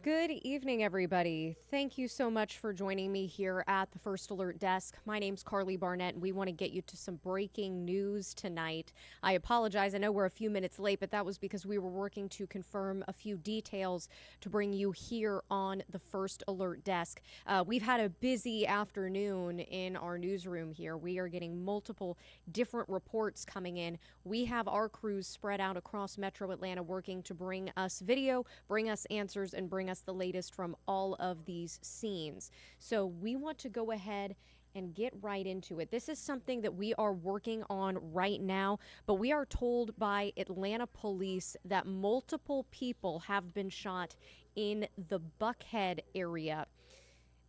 Good evening, everybody. Thank you so much for joining me here at the First Alert Desk. My name's Karli Barnett, and we want to get you to some breaking news tonight. I apologize. I know we're a few minutes late, but that was because we were working to confirm a few details to bring you here on the First Alert Desk. We've had a busy afternoon in our newsroom here. We are getting multiple different reports coming in. We have our crews spread out across Metro Atlanta working to bring us video, bring us answers, and bring us the latest from all of these scenes. So we want to go ahead and get right into it. This is something that we are working on right now, but we are told by Atlanta police that multiple people have been shot in the Buckhead area.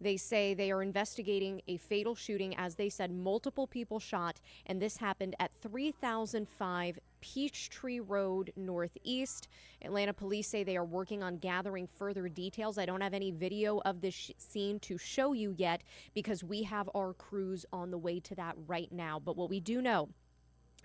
They say they are investigating a fatal shooting. As they said, multiple people shot, and this happened at 3005 Peachtree Road Northeast. Atlanta police say they are working on gathering further details. I don't have any video of this scene to show you yet because we have our crews on the way to that right now. But what we do know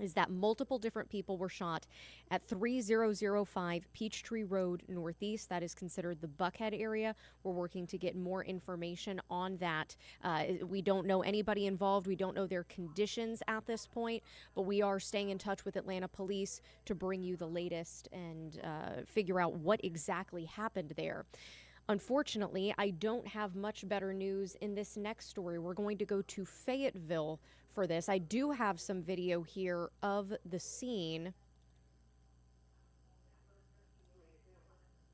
is that multiple different people were shot at 3005 Peachtree Road Northeast. That is considered the Buckhead area. We're working to get more information on that. We don't know anybody involved. We don't know their conditions at this point, but we are staying in touch with Atlanta police to bring you the latest and figure out what exactly happened there. Unfortunately, I don't have much better news in this next story. We're going to go to Fayetteville for this. I do have some video here of the scene.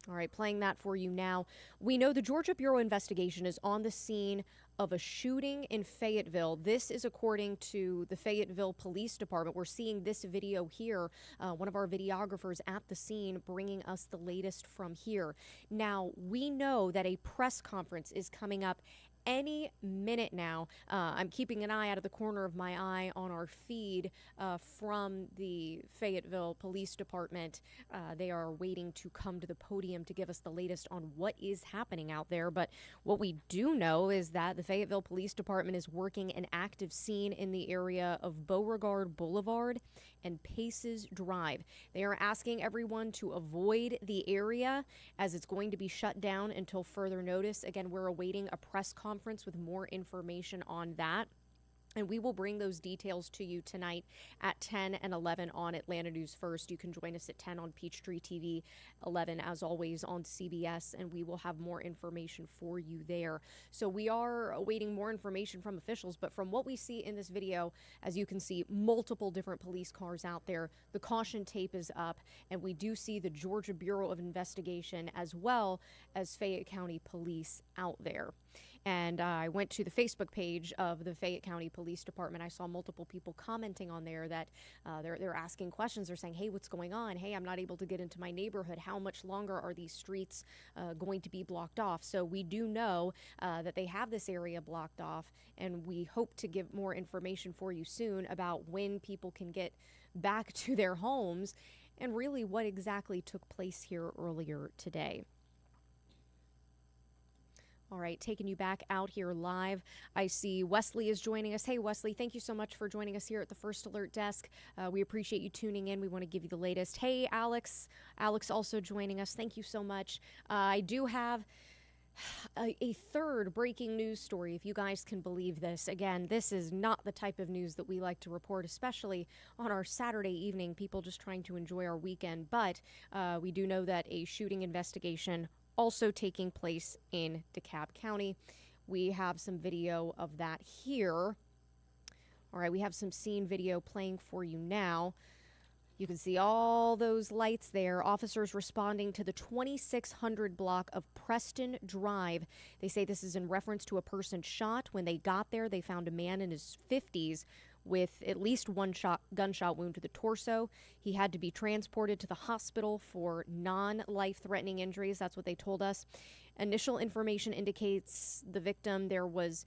All right, playing that for you now. We know the Georgia Bureau investigation is on the scene of a shooting in Fayetteville. This is according to the Fayetteville Police Department. We're seeing this video here, one of our videographers at the scene bringing us the latest from here. Now, we know that a press conference is coming up any minute now. I'm keeping an eye out of the corner of my eye on our feed from the Fayetteville Police Department. They are waiting to come to the podium to give us the latest on what is happening out there. But what we do know is that the Fayetteville Police Department is working an active scene in the area of Beauregard Boulevard and Paces Drive. They are asking everyone to avoid the area as it's going to be shut down until further notice. Again, we're awaiting a press conference with more information on that. And we will bring those details to you tonight at 10 and 11 on Atlanta News First. You can join us at 10 on Peachtree TV, 11 as always on CBS, and we will have more information for you there. So we are awaiting more information from officials, but from what we see in this video, as you can see, multiple different police cars out there. The caution tape is up, and we do see the Georgia Bureau of Investigation as well as Fayette County Police out there. And I went to the Facebook page of the Fayette County Police Department. I saw multiple people commenting on there that they're asking questions. They're saying, hey, what's going on? Hey, I'm not able to get into my neighborhood. How much longer are these streets going to be blocked off? So we do know that they have this area blocked off, and we hope to give more information for you soon about when people can get back to their homes and really what exactly took place here earlier today. All right, taking you back out here live. I see Wesley is joining us. Hey, Wesley, thank you so much for joining us here at the First Alert Desk. We appreciate you tuning in. We want to give you the latest. Hey, Alex. Alex also joining us. Thank you so much. I do have a third breaking news story, if you guys can believe this. Again, this is not the type of news that we like to report, especially on our Saturday evening, people just trying to enjoy our weekend. But we do know that a shooting investigation also taking place in DeKalb County. We have some video of that here. All right, we have some scene video playing for you now. You can see all those lights there. Officers responding to the 2600 block of Preston Drive. They say this is in reference to a person shot. When they got there, they found a man in his 50s with at least one gunshot wound to the torso. He had to be transported to the hospital for non-life-threatening injuries. That's what they told us. Initial information indicates the victim was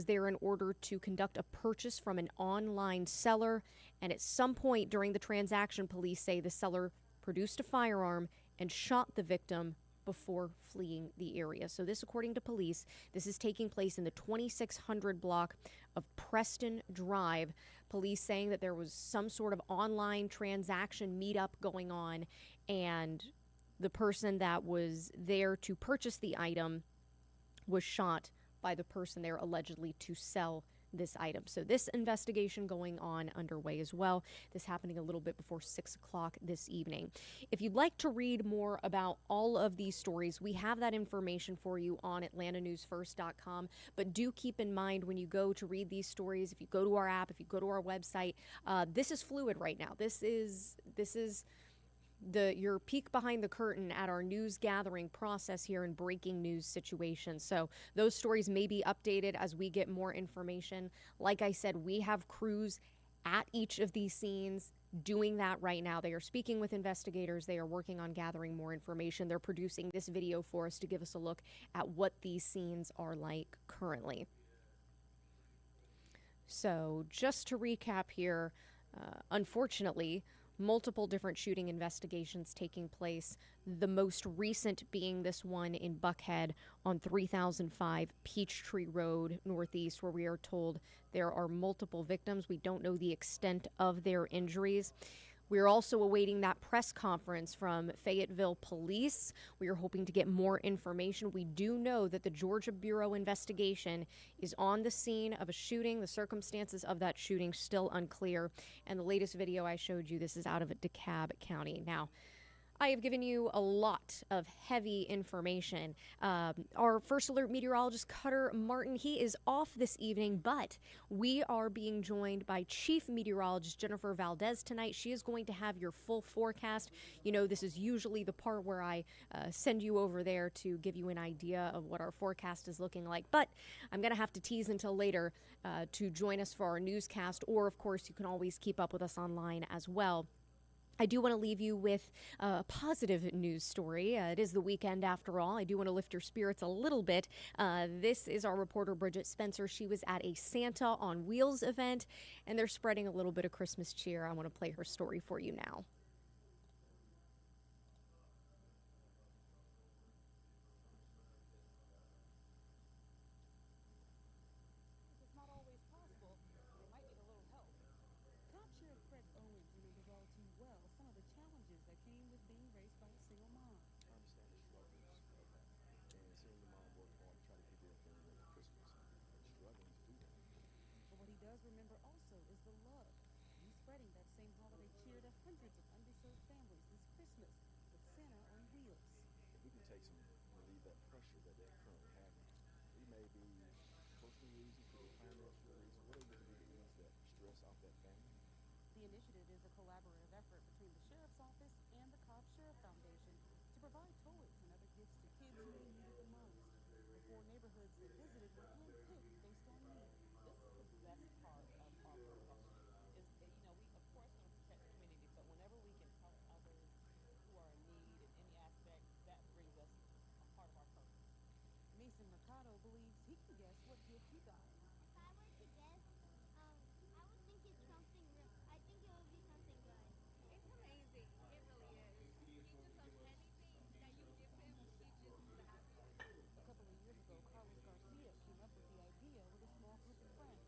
there in order to conduct a purchase from an online seller, and at some point during the transaction, police say the seller produced a firearm and shot the victim before fleeing the area. So this, according to police, this is taking place in the 2600 block of Preston Drive. Police saying that there was some sort of online transaction meetup going on, and the person that was there to purchase the item was shot by the person there allegedly to sell this item. So this investigation going on underway as well. This happening a little bit before 6 o'clock this evening. If you'd like to read more about all of these stories, we have that information for you on atlantanewsfirst.com. But do keep in mind when you go to read these stories, if you go to our app, if you go to our website, this is fluid right now. This is your peek behind the curtain at our news gathering process here in breaking news situations. So those stories may be updated as we get more information. Like I said, we have crews at each of these scenes doing that right now. They are speaking with investigators. They are working on gathering more information. They're producing this video for us to give us a look at what these scenes are like currently. So just to recap here, unfortunately, multiple different shooting investigations taking place, the most recent being this one in Buckhead on 3005 Peachtree Road Northeast, where we are told there are multiple victims. We don't know the extent of their injuries. We're also awaiting that press conference from Fayetteville Police. We are hoping to get more information. We do know that the Georgia Bureau investigation is on the scene of a shooting. The circumstances of that shooting still unclear. And the latest video I showed you, this is out of DeKalb County. Now, I have given you a lot of heavy information. Our first alert meteorologist, Cutter Martin, he is off this evening, but we are being joined by Chief Meteorologist Jennifer Valdez tonight. She is going to have your full forecast. You know, this is usually the part where I send you over there to give you an idea of what our forecast is looking like, but I'm going to have to tease until later to join us for our newscast, or of course you can always keep up with us online as well. I do want to leave you with a positive news story. It is the weekend after all. I do want to lift your spirits a little bit. This is our reporter, Bridget Spencer. She was at a Santa on Wheels event, and they're spreading a little bit of Christmas cheer. I want to play her story for you now. Remember also is the love. He's spreading that same holiday cheer to hundreds of underserved families this Christmas with Santa on Wheels. If we can take some, relieve that pressure that they're currently having, we may be personal reasons, for the financial reasons, whatever it is to ease that stress off that family. The initiative is a collaborative effort between the Sheriff's Office and the Cobb Sheriff Foundation to provide toys and other gifts to kids who need it the most. The 4 neighborhoods they visited were handpicked based on need. This is the best part of our profession is that, we of course want to protect the community, but whenever we can help others who are in need in any aspect, that brings us a part of our purpose. Mason Mercado believes he can guess what gift he got. If I were to guess, I would think it's something real. I think it would be something good. It's amazing. It really is. He just loves anything that you give him. He just is happy. A couple of years ago, Carlos Garcia came up with the idea with a small group of friends.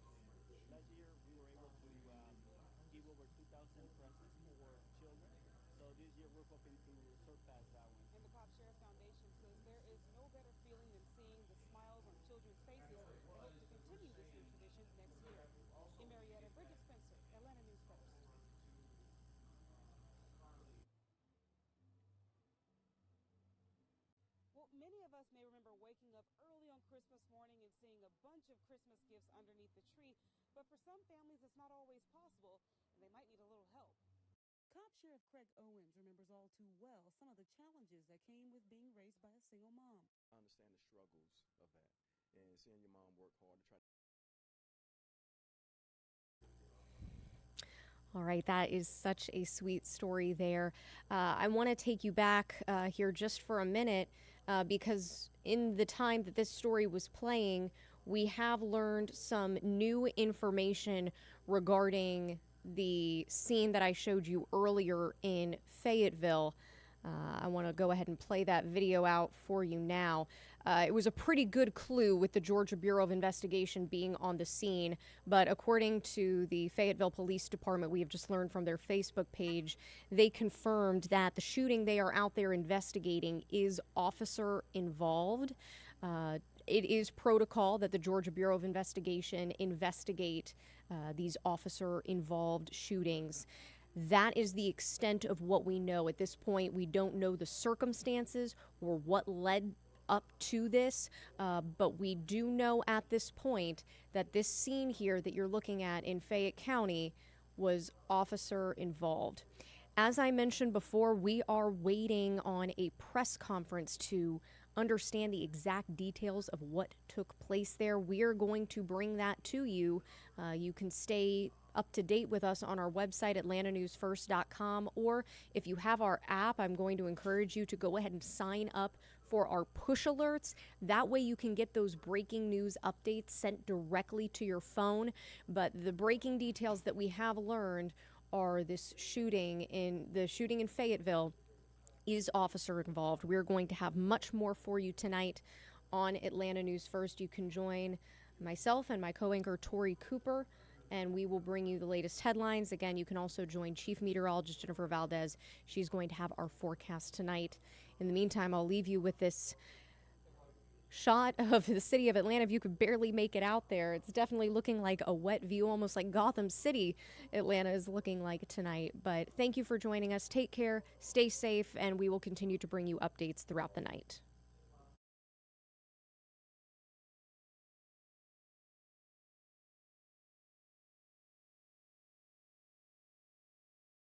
Last year we were able to give over 2,000 presents for children. So this year we're hoping to surpass that one. And the Cobb Sheriff Foundation says there is no better feeling than seeing the smiles on children's faces. They hope to continue this new tradition next year. In Marietta, Bridget Spencer, Atlanta News First. Well, many of us may remember waking up early on Christmas morning and seeing a bunch of Christmas gifts underneath the tree, but for some families it's not always possible, and they might need a little help. Cobb Sheriff Craig Owens remembers all too well some of the challenges that came with being raised by a single mom. I understand the struggles of that, and seeing your mom work hard to try to. All right, that is such a sweet story there. I want to take you back here just for a minute because in the time that this story was playing, we have learned some new information regarding the scene that I showed you earlier in Fayetteville. I want to go ahead and play that video out for you now. It was a pretty good clue with the Georgia Bureau of Investigation being on the scene, but according to the Fayetteville Police Department, we have just learned from their Facebook page, they confirmed that the shooting they are out there investigating is officer involved. It is protocol that the Georgia Bureau of Investigation investigate these officer-involved shootings. That is the extent of what we know. At this point, we don't know the circumstances or what led up to this, but we do know at this point that this scene here that you're looking at in Fayette County was officer involved. As I mentioned before, we are waiting on a press conference to understand the exact details of what took place there. We are going to bring that to you. You can stay up to date with us on our website, atlantanewsfirst.com, or if you have our app, I'm going to encourage you to go ahead and sign up for our push alerts. That way you can get those breaking news updates sent directly to your phone. But the breaking details that we have learned are this shooting in Fayetteville is officer involved. We're going to have much more for you tonight on Atlanta News First. You can join myself and my co-anchor Tori Cooper, and we will bring you the latest headlines. Again, you can also join Chief Meteorologist Jennifer Valdez. She's going to have our forecast tonight. In the meantime, I'll leave you with this shot of the city of Atlanta. If you could barely make it out there, it's definitely looking like a wet view, almost like Gotham City, Atlanta is looking like tonight. But thank you for joining us. Take care, stay safe, and we will continue to bring you updates throughout the night.